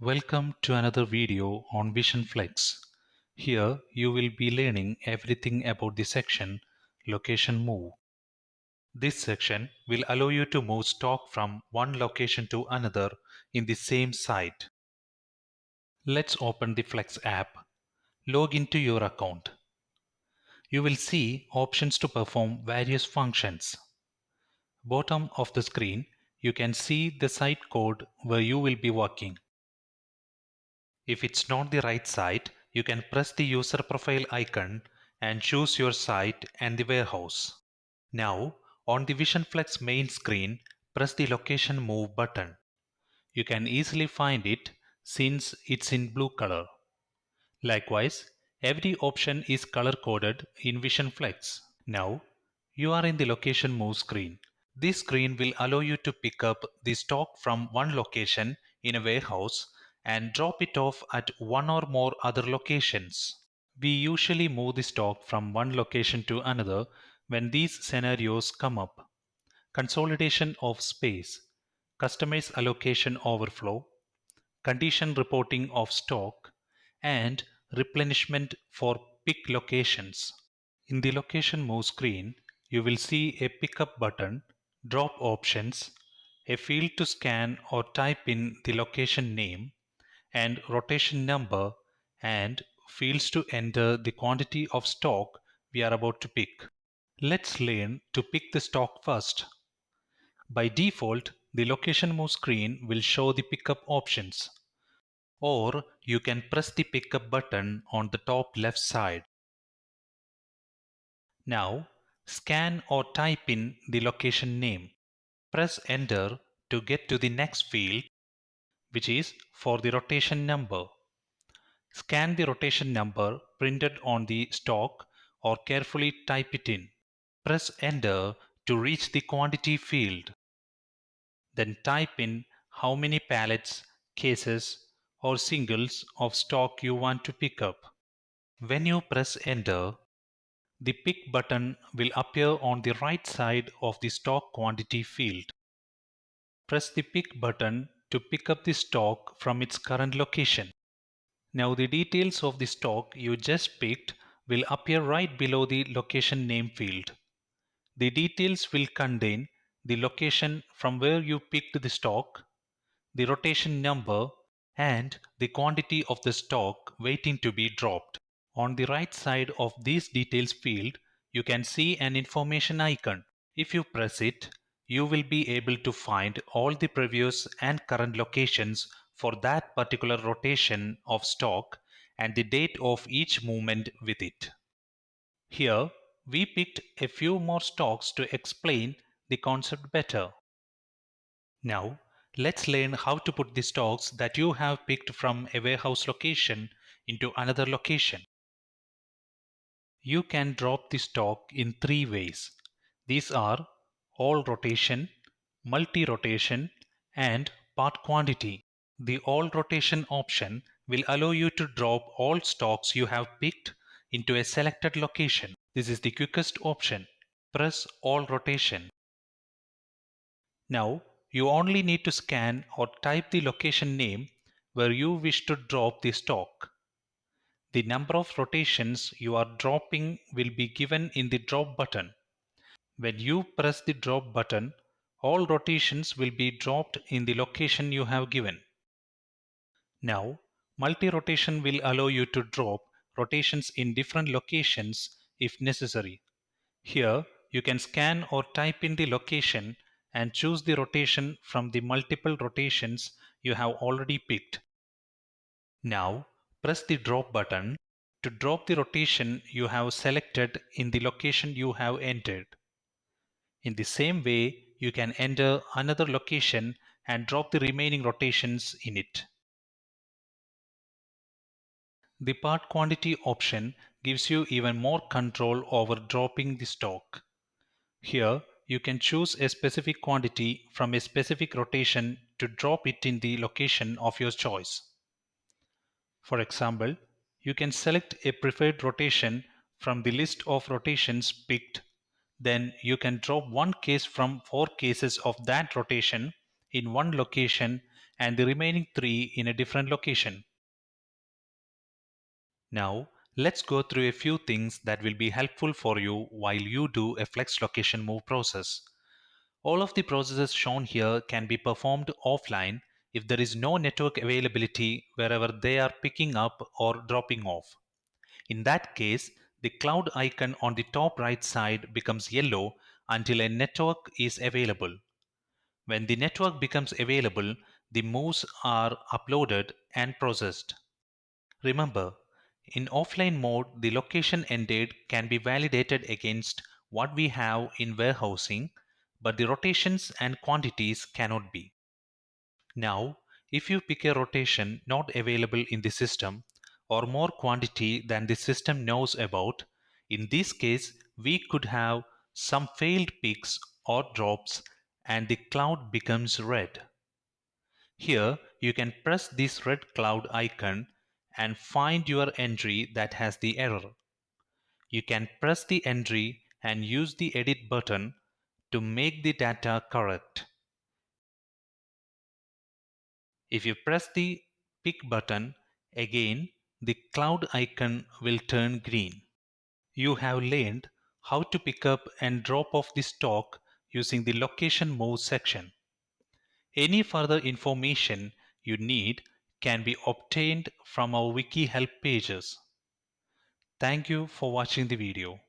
Welcome to another video on Vision Flex. Here you will be learning everything about the section Location Move. This section will allow you to move stock from one location to another in the same site. Let's open the Flex app. Log into your account. You will see options to perform various functions. Bottom of the screen, you can see the site code where you will be working. If it's not the right site, you can press the user profile icon and choose your site and the warehouse. Now, on the Vision Flex main screen, press the Location Move button. You can easily find it since it's in blue color. Likewise, every option is color coded in Vision Flex. Now, you are in the Location Move screen. This screen will allow you to pick up the stock from one location in a warehouse and drop it off at one or more other locations. We usually move the stock from one location to another when these scenarios come up. Consolidation of space, customer's allocation overflow, condition reporting of stock, and replenishment for pick locations. In the Location Move screen, you will see a pickup button, drop options, a field to scan or type in the location name, and rotation number, and fields to enter the quantity of stock we are about to pick. Let's learn to pick the stock first. By default, the Location Move screen will show the pickup options, or you can press the pickup button on the top left side. Now, scan or type in the location name. Press enter to get to the next field, which is for the rotation number. Scan the rotation number printed on the stock or carefully type it in. Press enter to reach the quantity field. Then type in how many pallets, cases, or singles of stock you want to pick up. When you press enter, the pick button will appear on the right side of the stock quantity field. Press the pick button to pick up the stock from its current location. Now the details of the stock you just picked will appear right below the location name field. The details will contain the location from where you picked the stock, the rotation number, and the quantity of the stock waiting to be dropped. On the right side of this details field, you can see an information icon. If you press it, you will be able to find all the previous and current locations for that particular rotation of stock and the date of each movement with it. Here, we picked a few more stocks to explain the concept better. Now, let's learn how to put the stocks that you have picked from a warehouse location into another location. You can drop the stock in three ways. These are all rotation, multi-rotation, and part quantity. The all rotation option will allow you to drop all stocks you have picked into a selected location. This is the quickest option. Press all rotation. Now, you only need to scan or type the location name where you wish to drop the stock. The number of rotations you are dropping will be given in the drop button. When you press the drop button, all rotations will be dropped in the location you have given. Now, multi-rotation will allow you to drop rotations in different locations if necessary. Here, you can scan or type in the location and choose the rotation from the multiple rotations you have already picked. Now, press the drop button to drop the rotation you have selected in the location you have entered. In the same way, you can enter another location and drop the remaining rotations in it. The part quantity option gives you even more control over dropping the stock. Here, you can choose a specific quantity from a specific rotation to drop it in the location of your choice. For example, you can select a preferred rotation from the list of rotations picked. Then you can drop one case from 4 cases of that rotation in one location and the remaining 3 in a different location. Now, let's go through a few things that will be helpful for you while you do a flex location move process. All of the processes shown here can be performed offline if there is no network availability wherever they are picking up or dropping off. In that case, the cloud icon on the top right side becomes yellow until a network is available. When the network becomes available, the moves are uploaded and processed. Remember, in offline mode, the location ended can be validated against what we have in warehousing, but the rotations and quantities cannot be. Now, if you pick a rotation not available in the system or more quantity than the system knows about, in this case, we could have some failed picks or drops and the cloud becomes red. Here, you can press this red cloud icon and find your entry that has the error. You can press the entry and use the edit button to make the data correct. If you press the pick button again, the cloud icon will turn green. You have learned how to pick up and drop off the stock using the location move section. Any further information you need can be obtained from our wiki help pages. Thank you for watching the video.